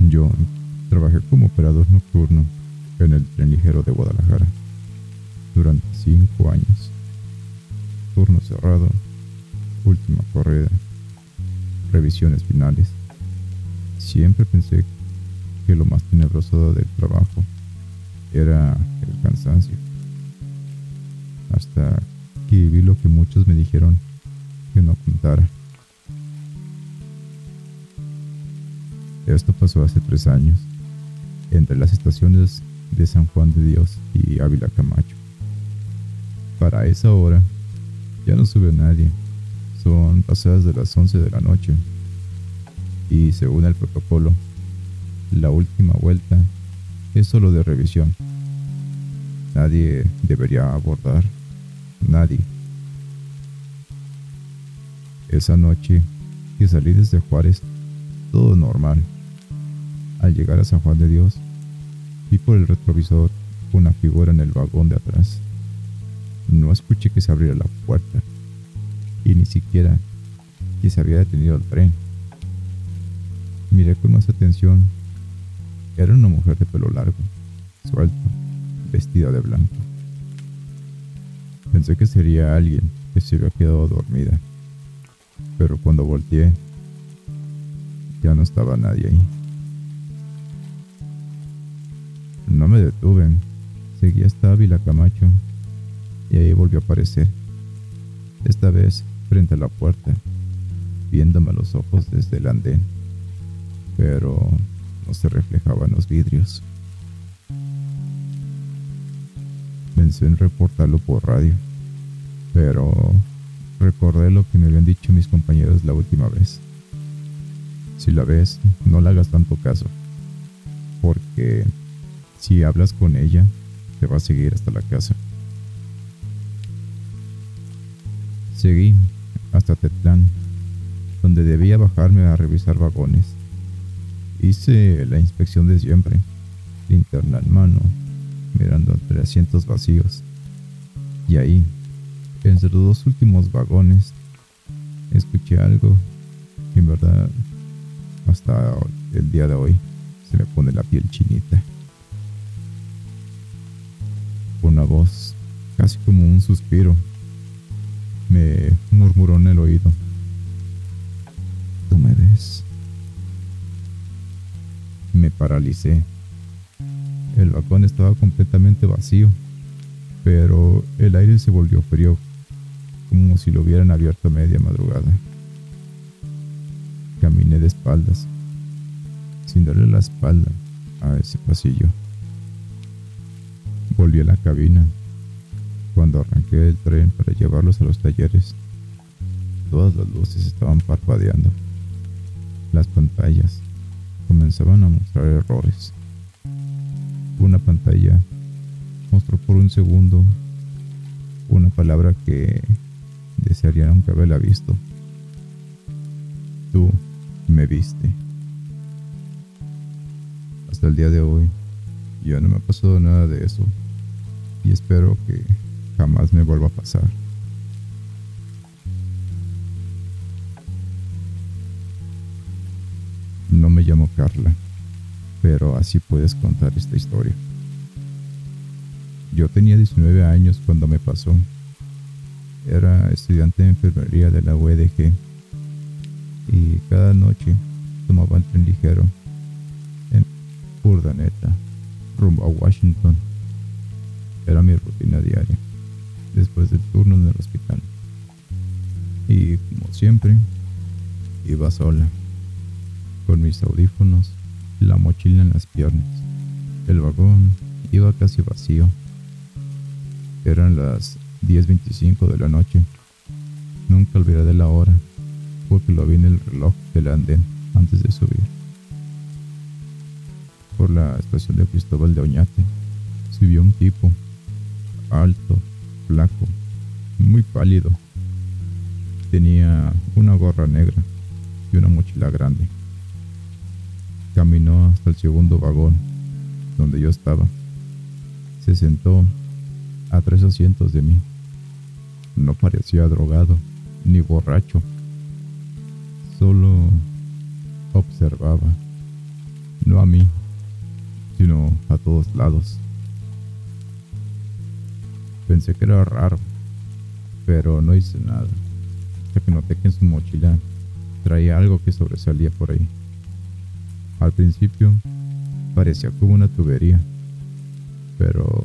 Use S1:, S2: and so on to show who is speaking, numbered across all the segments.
S1: Yo trabajé como operador nocturno en el tren ligero de Guadalajara durante 5 años. Turno cerrado, última corrida, revisiones finales. Siempre pensé que lo más tenebroso del trabajo era el cansancio, hasta que vi lo que muchos me dijeron que no contara. Esto pasó hace 3 años, entre las estaciones de San Juan de Dios y Ávila Camacho. Para esa hora ya no sube nadie, son pasadas de las 11 de la noche y según el protocolo, la última vuelta es solo de revisión. Nadie debería abordar, nadie. Esa noche que salí desde Juárez, todo normal. Al llegar a San Juan de Dios, vi por el retrovisor una figura en el vagón de atrás. No escuché que se abriera la puerta y ni siquiera que se había detenido el tren. Miré con más atención. Era una mujer de pelo largo, suelto, vestida de blanco. Pensé que sería alguien que se había quedado dormida, pero cuando volteé, ya no estaba nadie ahí. No me detuve, seguí hasta Ávila Camacho y ahí volvió a aparecer, esta vez frente a la puerta, viéndome a los ojos desde el andén, pero no se reflejaba en los vidrios. Pensé en reportarlo por radio, pero recordé lo que me habían dicho mis compañeros la última vez. Si la ves, no le hagas tanto caso, porque si hablas con ella, te va a seguir hasta la casa. Seguí hasta Tetlán, donde debía bajarme a revisar vagones. Hice la inspección de siempre, linterna en mano, mirando entre asientos vacíos. Y ahí, entre los 2 últimos vagones, escuché algo que en verdad hasta el día de hoy se me pone la piel chinita. Una voz, casi como un suspiro, me murmuró en el oído: ¿tú me ves? Me paralicé. El vagón estaba completamente vacío, pero el aire se volvió frío, como si lo hubieran abierto a media madrugada. Caminé de espaldas, sin darle la espalda a ese pasillo. Volví a la cabina. Cuando arranqué del tren para llevarlos a los talleres, todas las luces estaban parpadeando. Las pantallas comenzaban a mostrar errores. Una pantalla mostró por un segundo una palabra que desearía nunca haberla visto. Tú me viste. Hasta el día de hoy ya no me ha pasado nada de eso y espero que jamás me vuelva a pasar. No me llamo Carla, pero así puedes contar esta historia. Yo tenía 19 años cuando me pasó. Era estudiante de enfermería de la UEDG y cada noche tomaba el tren ligero en Urdaneta rumbo a Washington. Era mi rutina diaria después del turno en el hospital. Y como siempre, iba sola, con mis audífonos y la mochila en las piernas. El vagón iba casi vacío. Eran las 10:25 de la noche. Nunca olvidaré la hora, porque lo vi en el reloj del andén antes de subir. Por la estación de Cristóbal de Oñate subió un tipo, alto, flaco, muy pálido. Tenía una gorra negra y una mochila grande. Caminó hasta el segundo vagón, donde yo estaba. Se sentó a 3 asientos de mí. No parecía drogado ni borracho. Solo observaba. No a mí, sino a todos lados. Pensé que era raro, pero no hice nada, hasta que noté que en su mochila traía algo que sobresalía por ahí. Al principio parecía como una tubería, pero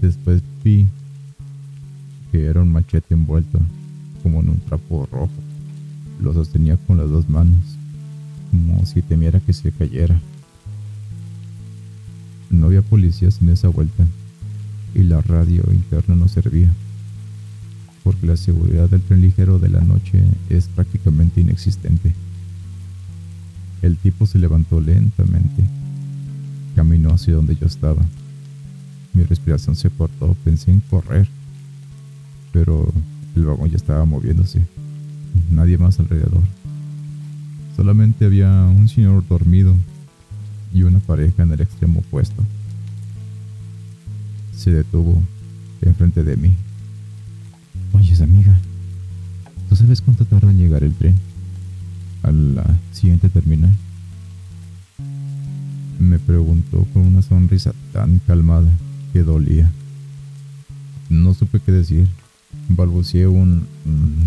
S1: después vi que era un machete envuelto como en un trapo rojo. Lo sostenía con las dos manos, como si temiera que se cayera. No había policías en esa vuelta y la radio interna no servía, porque la seguridad del tren ligero de la noche es prácticamente inexistente. El tipo se levantó lentamente, caminó hacia donde yo estaba. Mi respiración se cortó, pensé en correr, pero el vagón ya estaba moviéndose. Nadie más alrededor. Solamente había un señor dormido y una pareja en el extremo opuesto. Se detuvo enfrente de mí. Oyes, amiga, ¿tú sabes cuánto tarda en llegar el tren a la siguiente terminal? Me preguntó con una sonrisa tan calmada que dolía. No supe qué decir. Balbuceé un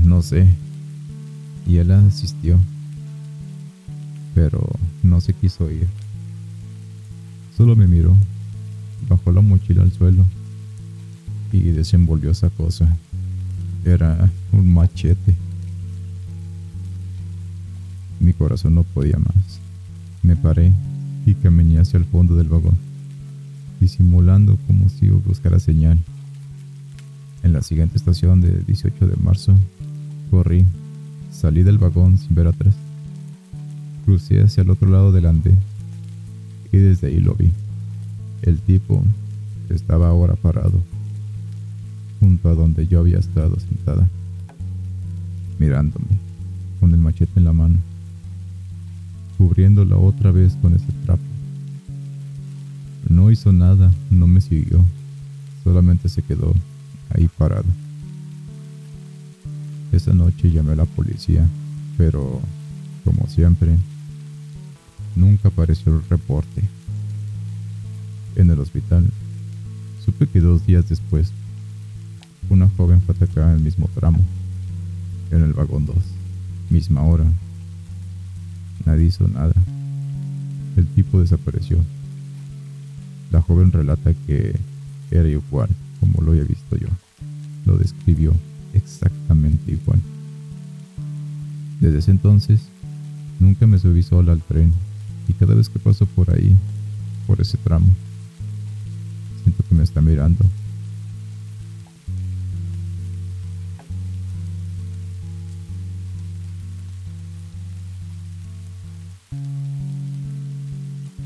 S1: no sé, y él asistió, pero no se quiso ir. Solo me miró, bajó la mochila al suelo y desenvolvió esa cosa. Era un machete. Mi corazón no podía más. Me paré y caminé hacia el fondo del vagón, disimulando como si buscara señal. En la siguiente estación de 18 de marzo, corrí, salí del vagón sin ver atrás, crucé hacia el otro lado del andén y desde ahí lo vi. El tipo estaba ahora parado, junto a donde yo había estado sentada, mirándome, con el machete en la mano, cubriéndola otra vez con ese trapo. No hizo nada, no me siguió, solamente se quedó ahí parado. Esa noche llamé a la policía, pero, como siempre, nunca apareció el reporte. En el hospital, supe que 2 días después, una joven fue atacada en el mismo tramo, en el vagón 2, misma hora. Nadie hizo nada. El tipo desapareció. La joven relata que era igual como lo había visto yo. Lo describió exactamente igual. Desde ese entonces, nunca me subí sola al tren y cada vez que paso por ahí, por ese tramo, siento que me está mirando.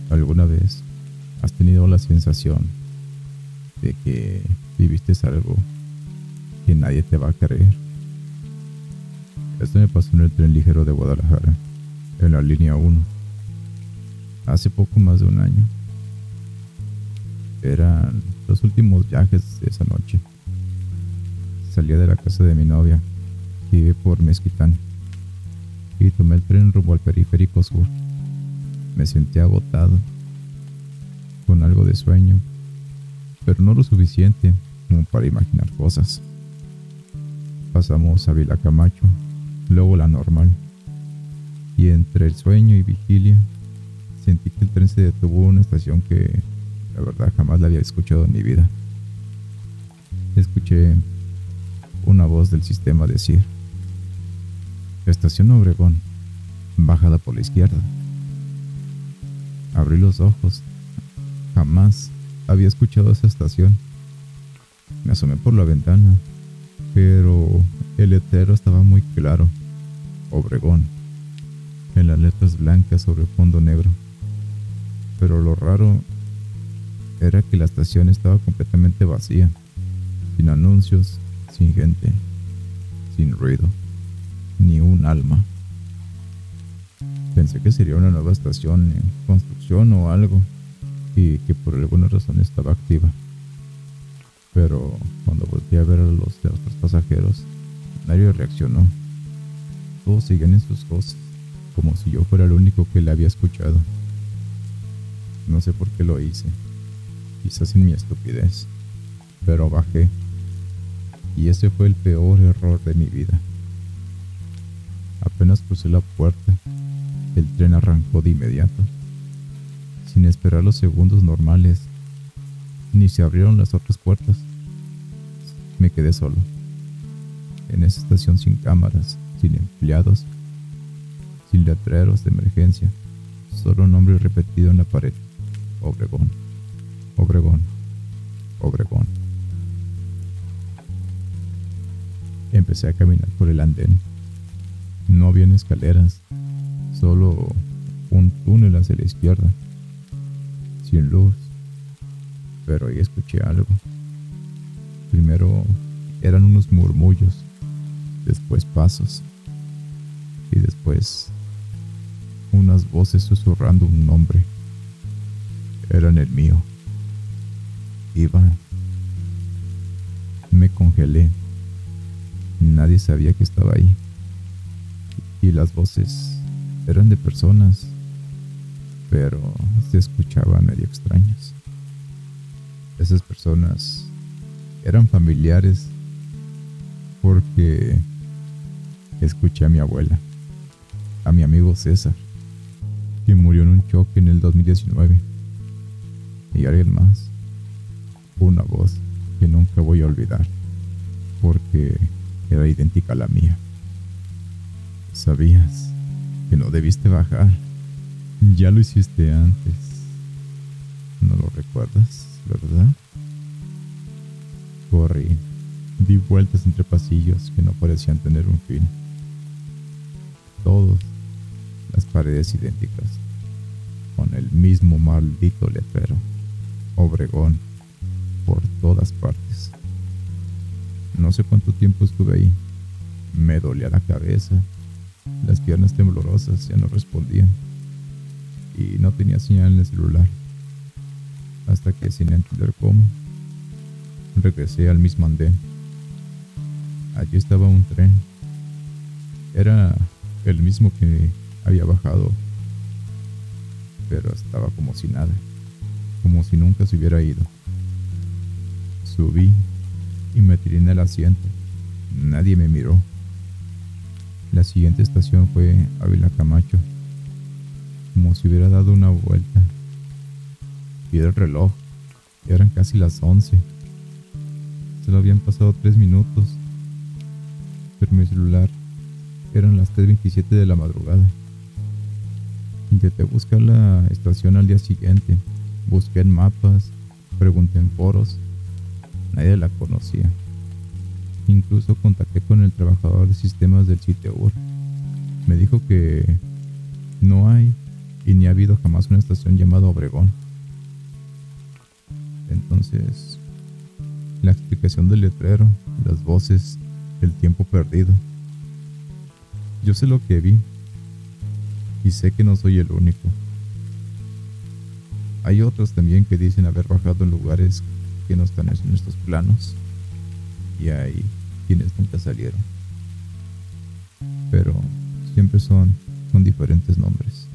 S1: ¿Alguna vez has tenido la sensación de que viviste algo que nadie te va a creer? Esto me pasó en el tren ligero de Guadalajara, en la línea 1, hace poco más de un año. Eran los últimos viajes de esa noche. Salía de la casa de mi novia, que vive por Mezquitán, y tomé el tren rumbo al periférico sur. Me sentí agotado, con algo de sueño, pero no lo suficiente como para imaginar cosas. Pasamos a Vila Camacho, luego la Normal, y entre el sueño y vigilia sentí que el tren se detuvo en una estación que la verdad jamás la había escuchado en mi vida. Escuché una voz del sistema decir: Estación Obregón, bajada por la izquierda. Abrí los ojos. Jamás había escuchado esa estación. Me asomé por la ventana, pero el letrero estaba muy claro: Obregón, en las letras blancas sobre fondo negro. Pero lo raro era que la estación estaba completamente vacía, sin anuncios, sin gente, sin ruido, ni un alma. Pensé que sería una nueva estación en construcción o algo, y que por alguna razón estaba activa. Pero cuando volteé a ver a los de otros pasajeros, nadie reaccionó. Todos siguen en sus cosas, como si yo fuera el único que la había escuchado. No sé por qué lo hice, quizás en mi estupidez, pero bajé, y ese fue el peor error de mi vida. Apenas crucé la puerta, el tren arrancó de inmediato, sin esperar los segundos normales, ni se abrieron las otras puertas. Me quedé solo, en esa estación sin cámaras, sin empleados, sin letreros de emergencia, solo un nombre repetido en la pared: Obregón, Obregón, Obregón. Empecé a caminar por el andén. No habían escaleras, solo un túnel hacia la izquierda, sin luz, pero ahí escuché algo. Primero eran unos murmullos, después pasos, y después unas voces susurrando un nombre. Eran el mío: Iván. Me congelé. Nadie sabía que estaba ahí. Y las voces eran de personas, pero se escuchaban medio extrañas. Esas personas eran familiares, porque escuché a mi abuela, a mi amigo César, que murió en un choque en el 2019, y alguien más. Una voz que nunca voy a olvidar, porque era idéntica a la mía. Sabías que no debiste bajar. Ya lo hiciste antes. ¿No lo recuerdas, verdad? Corrí, di vueltas entre pasillos que no parecían tener un fin. Todas las paredes idénticas, con el mismo maldito letrero: Obregón, por todas partes. No sé cuánto tiempo estuve ahí. Me dolía la cabeza, las piernas temblorosas ya no respondían, y no tenía señal en el celular, hasta que, sin entender cómo, regresé al mismo andén. Allí estaba un tren. Era el mismo que había bajado, pero estaba como si nada, como si nunca se hubiera ido. Subí y me tiré en el asiento. Nadie me miró. La siguiente estación fue Ávila Camacho, como si hubiera dado una vuelta. Vi el reloj, eran casi las 11. Solo habían pasado 3 minutos, pero mi celular eran las 3:27 de la madrugada. Intenté buscar la estación al día siguiente. Busqué en mapas, pregunté en foros. Nadie la conocía. Incluso contacté con el trabajador de sistemas del CITEUR. Me dijo que no hay y ni ha habido jamás una estación llamada Obregón. Entonces, la explicación del letrero, las voces, el tiempo perdido. Yo sé lo que vi, y sé que no soy el único. Hay otros también que dicen haber bajado en lugares que no están en nuestros planos, y hay quienes nunca salieron, pero siempre son con diferentes nombres.